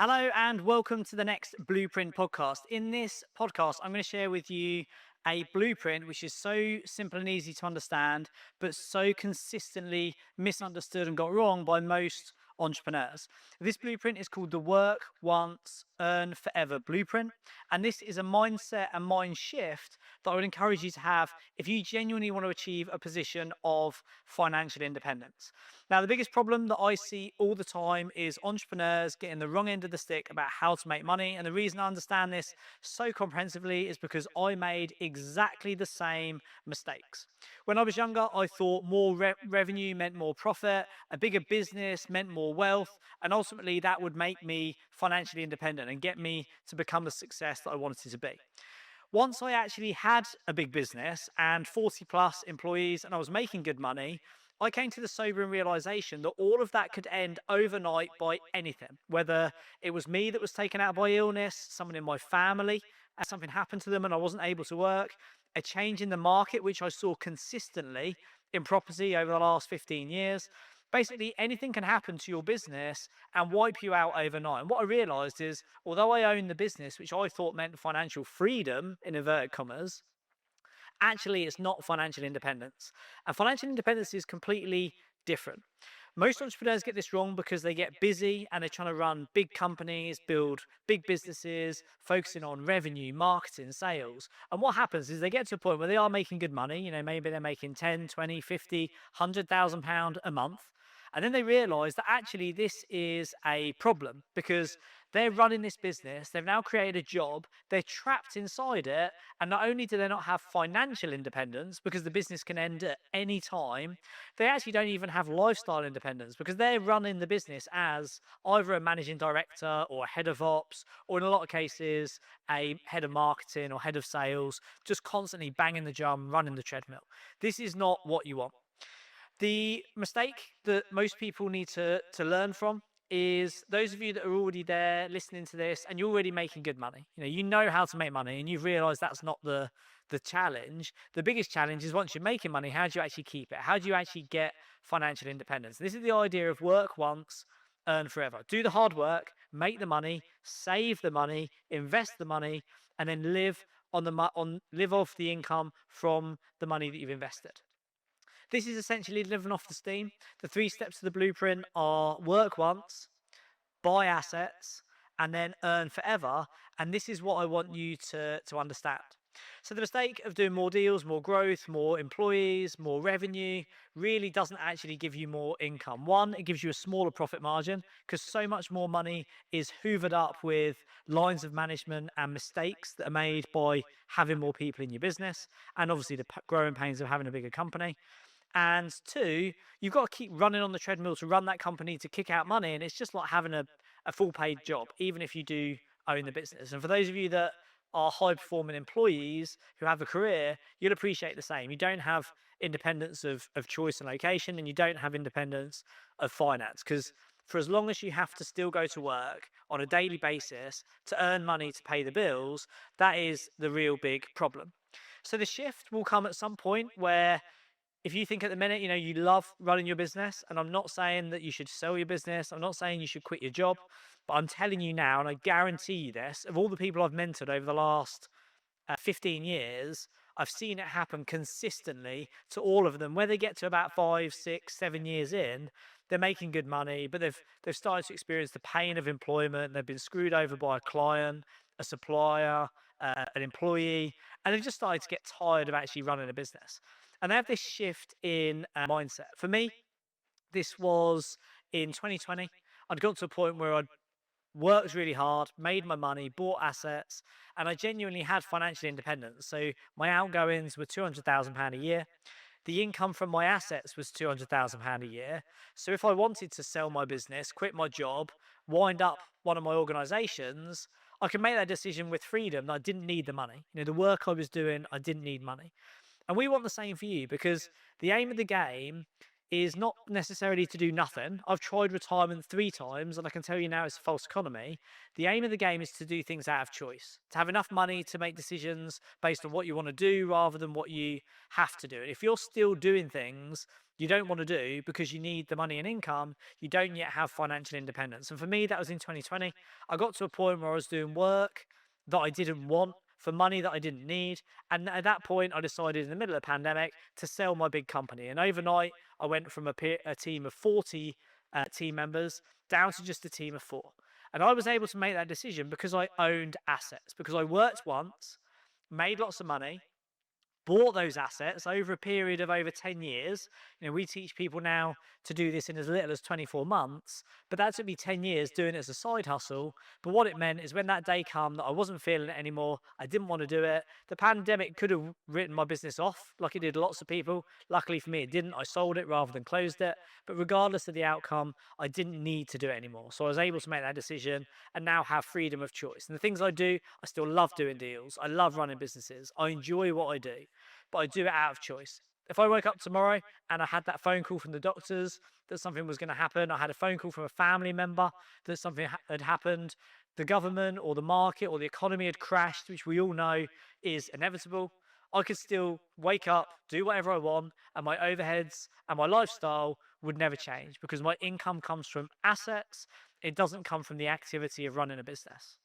Hello and welcome to the next Blueprint podcast. In this podcast, I'm going to share with you a blueprint which is so simple and easy to understand, but so consistently misunderstood and got wrong by most entrepreneurs. This blueprint is called the Work Once, Earn Forever Blueprint. And this is a mindset and mind shift that I would encourage you to have if you genuinely want to achieve a position of financial independence. Now, the biggest problem that I see all the time is entrepreneurs getting the wrong end of the stick about how to make money. And the reason I understand this so comprehensively is because I made exactly the same mistakes. When I was younger, I thought more revenue meant more profit, a bigger business meant more wealth, and ultimately that would make me financially independent and get me to become the success that I wanted to be. Once I actually had a big business and 40 plus employees and I was making good money, I came to the sobering realization that all of that could end overnight by anything, whether it was me that was taken out by illness, someone in my family, something happened to them and I wasn't able to work, a change in the market, which I saw consistently in property over the last 15 years. Basically, anything can happen to your business and wipe you out overnight. And what I realized is, although I own the business, which I thought meant financial freedom, in inverted commas, actually it's not financial independence. And financial independence is completely different. Most entrepreneurs get this wrong because they get busy and they're trying to run big companies, build big businesses, focusing on revenue, marketing, sales. And what happens is they get to a point where they are making good money. Maybe they're making 10, 20, 50, £100,000 a month. And then they realize that actually this is a problem because they're running this business. They've now created a job. They're trapped inside it. And not only do they not have financial independence because the business can end at any time, they actually don't even have lifestyle independence because they're running the business as either a managing director or a head of ops, or in a lot of cases, a head of marketing or head of sales, just constantly banging the drum, running the treadmill. This is not what you want. The mistake that most people need to learn from is those of you that are already there listening to this and you're already making good money. You know how to make money and you've realized that's not the challenge. The biggest challenge is once you're making money, how do you actually keep it? How do you actually get financial independence? This is the idea of work once, earn forever. Do the hard work, make the money, save the money, invest the money, and then live live off the income from the money that you've invested. This is essentially living off the steam. The 3 steps to the blueprint are work once, buy assets, and then earn forever. And this is what I want you to understand. So the mistake of doing more deals, more growth, more employees, more revenue really doesn't actually give you more income. One, it gives you a smaller profit margin because so much more money is hoovered up with lines of management and mistakes that are made by having more people in your business, and obviously the growing pains of having a bigger company. And 2, you've got to keep running on the treadmill to run that company to kick out money. And it's just like having a full paid job, even if you do own the business. And for those of you that are high performing employees who have a career, you'll appreciate the same. You don't have independence of choice and location, and you don't have independence of finance. Because for as long as you have to still go to work on a daily basis to earn money to pay the bills, that is the real big problem. So the shift will come at some point where, if you think at the minute, you love running your business, and I'm not saying that you should sell your business, I'm not saying you should quit your job, but I'm telling you now, and I guarantee you this, of all the people I've mentored over the last 15 years, I've seen it happen consistently to all of them. Where they get to about 5, 6, 7 years in, they're making good money, but they've started to experience the pain of employment. They've been screwed over by a client, a supplier, an employee, and they've just started to get tired of actually running a business. And they have this shift in mindset. For me, this was in 2020. I'd got to a point where I'd worked really hard, made my money, bought assets, and I genuinely had financial independence. So my outgoings were £200,000 a year. The income from my assets was £200,000 a year. So if I wanted to sell my business, quit my job, wind up one of my organizations, I could make that decision with freedom that I didn't need the money. The work I was doing, I didn't need money. And we want the same for you because the aim of the game is not necessarily to do nothing. I've tried retirement 3 times and I can tell you now it's a false economy. The aim of the game is to do things out of choice, to have enough money to make decisions based on what you want to do rather than what you have to do. And if you're still doing things you don't want to do because you need the money and income. You don't yet have financial independence. And for me, that was in 2020. I got to a point where I was doing work that I didn't want for money that I didn't need. And at that point, I decided in the middle of the pandemic to sell my big company. And overnight, I went from a team of 40 team members down to just a team of 4. And I was able to make that decision because I owned assets, because I worked once, made lots of money, bought those assets over a period of over 10 years. We teach people now to do this in as little as 24 months, but that took me 10 years doing it as a side hustle. But what it meant is when that day came that I wasn't feeling it anymore, I didn't want to do it. The pandemic could have written my business off like it did lots of people. Luckily for me, it didn't. I sold it rather than closed it. But regardless of the outcome, I didn't need to do it anymore. So I was able to make that decision and now have freedom of choice. And the things I do, I still love doing deals. I love running businesses. I enjoy what I do, but I do it out of choice. If I woke up tomorrow and I had that phone call from the doctors that something was going to happen, I had a phone call from a family member that something had happened, the government or the market or the economy had crashed, which we all know is inevitable, I could still wake up, do whatever I want, and my overheads and my lifestyle would never change because my income comes from assets. It doesn't come from the activity of running a business.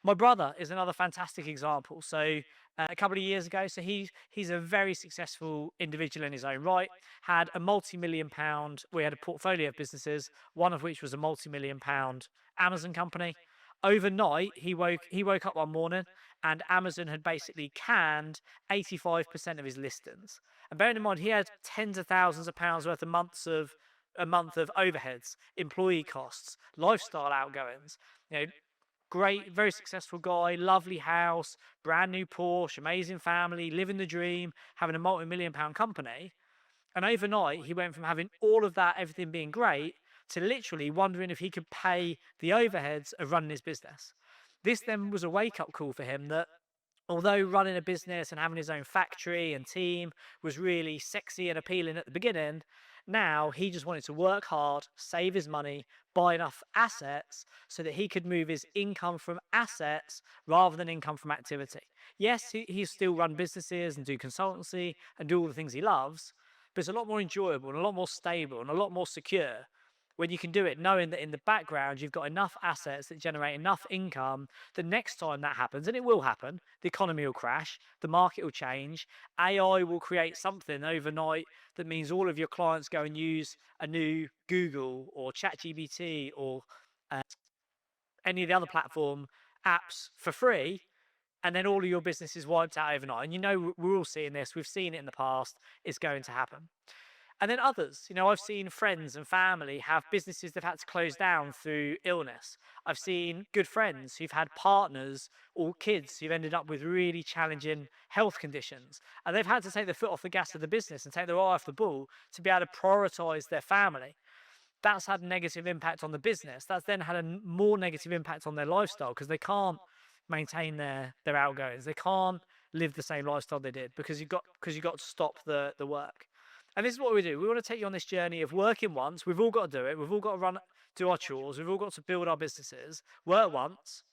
My brother is another fantastic example. So a couple of years ago, so he's a very successful individual in his own right, had a multi-million pound, we had a portfolio of businesses, one of which was a multi-million pound Amazon company. Overnight, he woke up one morning and Amazon had basically canned 85% of his listings. And bearing in mind, he had tens of thousands of pounds worth of a month of overheads, employee costs, lifestyle outgoings. Great, very successful guy, lovely house, brand new Porsche, amazing family, living the dream, having a multi-million pound company. And overnight, he went from having all of that, everything being great, to literally wondering if he could pay the overheads of running his business. This then was a wake-up call for him that although running a business and having his own factory and team was really sexy and appealing at the beginning, now he just wanted to work hard, save his money, buy enough assets so that he could move his income from assets rather than income from activity. Yes, he still run businesses and do consultancy and do all the things he loves, but it's a lot more enjoyable and a lot more stable and a lot more secure when you can do it knowing that in the background you've got enough assets that generate enough income that next time that happens, and it will happen, the economy will crash, the market will change, AI will create something overnight that means all of your clients go and use a new Google or ChatGPT or any of the other platform apps for free, and then all of your business is wiped out overnight. And we're all seeing this, we've seen it in the past, it's going to happen. And then others, I've seen friends and family have businesses they've had to close down through illness. I've seen good friends who've had partners or kids who've ended up with really challenging health conditions. And they've had to take their foot off the gas of the business and take their eye off the ball to be able to prioritize their family. That's had a negative impact on the business. That's then had a more negative impact on their lifestyle because they can't maintain their outgoings. They can't live the same lifestyle they did because you've got to stop the work. And this is what we do. We want to take you on this journey of working once. We've all got to do it. We've all got to do our chores. We've all got to build our businesses, work once.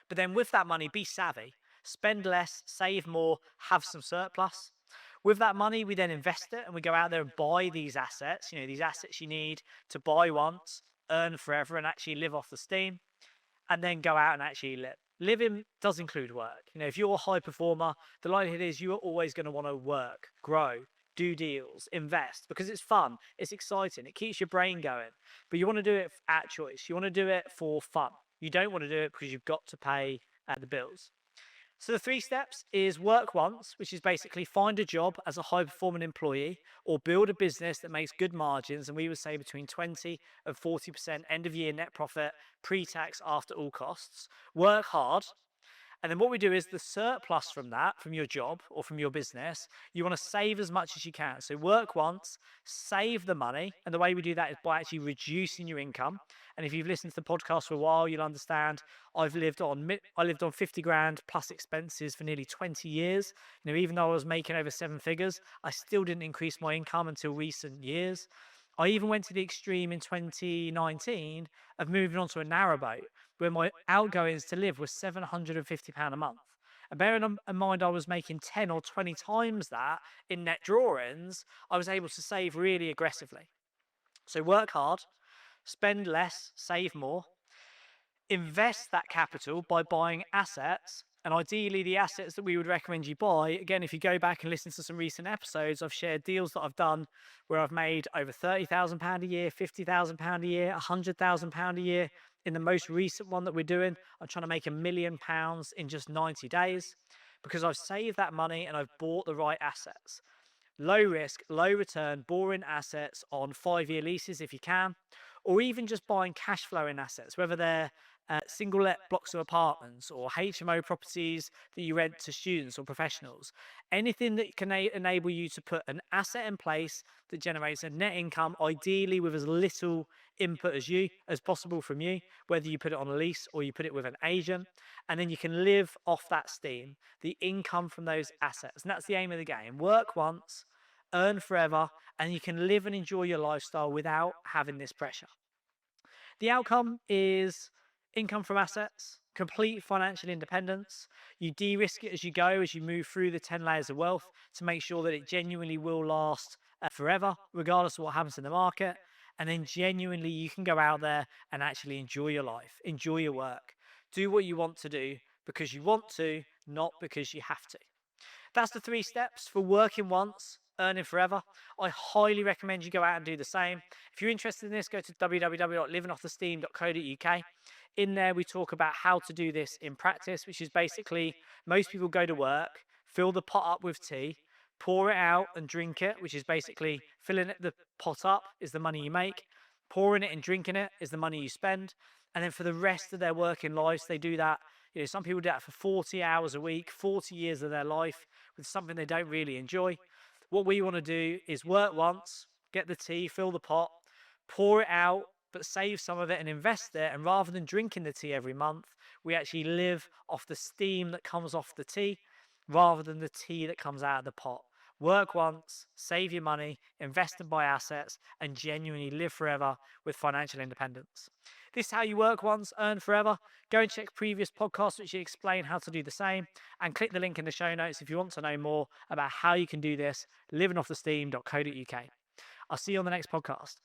But then with that money, be savvy. Spend less, save more, have some surplus. With that money, we then invest it and we go out there and buy these assets, these assets you need to buy once, earn forever, and actually live off the steam, and then go out and actually live. Living does include work. If you're a high performer, the likelihood is you are always going to want to work, grow, do deals, invest, because it's fun, it's exciting, it keeps your brain going. But you want to do it at choice. You want to do it for fun. You don't want to do it because you've got to pay the bills. So the 3 steps is work once, which is basically find a job as a high-performing employee or build a business that makes good margins, and we would say between 20 and 40% end-of-year net profit, pre-tax after all costs. Work hard. And then what we do is the surplus from that, from your job or from your business, you want to save as much as you can. So work once, save the money. And the way we do that is by actually reducing your income. And if you've listened to the podcast for a while, you'll understand I lived on 50 grand plus expenses for nearly 20 years. Even though I was making over 7 figures, I still didn't increase my income until recent years. I even went to the extreme in 2019 of moving on to a narrowboat where my outgoings to live was £750 a month. And bearing in mind I was making 10 or 20 times that in net drawings, I was able to save really aggressively. So work hard, spend less, save more, invest that capital by buying assets. And ideally, the assets that we would recommend you buy, again, if you go back and listen to some recent episodes, I've shared deals that I've done where I've made over £30,000 a year, £50,000 a year, £100,000 a year. In the most recent one that we're doing, I'm trying to make £1 million in just 90 days because I've saved that money and I've bought the right assets. Low risk, low return, boring assets on 5-year leases if you can, or even just buying cash flowing assets, whether they're single let blocks of apartments or HMO properties that you rent to students or professionals. Anything that can enable you to put an asset in place that generates a net income, ideally with as little input as possible from you, whether you put it on a lease or you put it with an agent, and then you can live off that steam, the income from those assets. And that's the aim of the game. Work once, earn forever, and you can live and enjoy your lifestyle without having this pressure. The outcome is income from assets, complete financial independence. You de-risk it as you go, as you move through the 10 layers of wealth to make sure that it genuinely will last forever, regardless of what happens in the market. And then genuinely you can go out there and actually enjoy your life, enjoy your work, do what you want to do because you want to, not because you have to. That's the 3 steps for working once, earning forever. I highly recommend you go out and do the same. If you're interested in this, go to www.livingoffthesteam.co.uk. In there, we talk about how to do this in practice, which is basically most people go to work, fill the pot up with tea, pour it out and drink it, which is basically filling the pot up is the money you make, pouring it and drinking it is the money you spend. And then for the rest of their working lives, they do that. Some people do that for 40 hours a week, 40 years of their life with something they don't really enjoy. What we want to do is work once, get the tea, fill the pot, pour it out, but save some of it and invest it. And rather than drinking the tea every month, we actually live off the steam that comes off the tea rather than the tea that comes out of the pot. Work once, save your money, invest and buy assets, and genuinely live forever with financial independence. This is how you work once, earn forever. Go and check previous podcasts which explain how to do the same, and click the link in the show notes if you want to know more about how you can do this, livingoffthesteam.co.uk. I'll see you on the next podcast.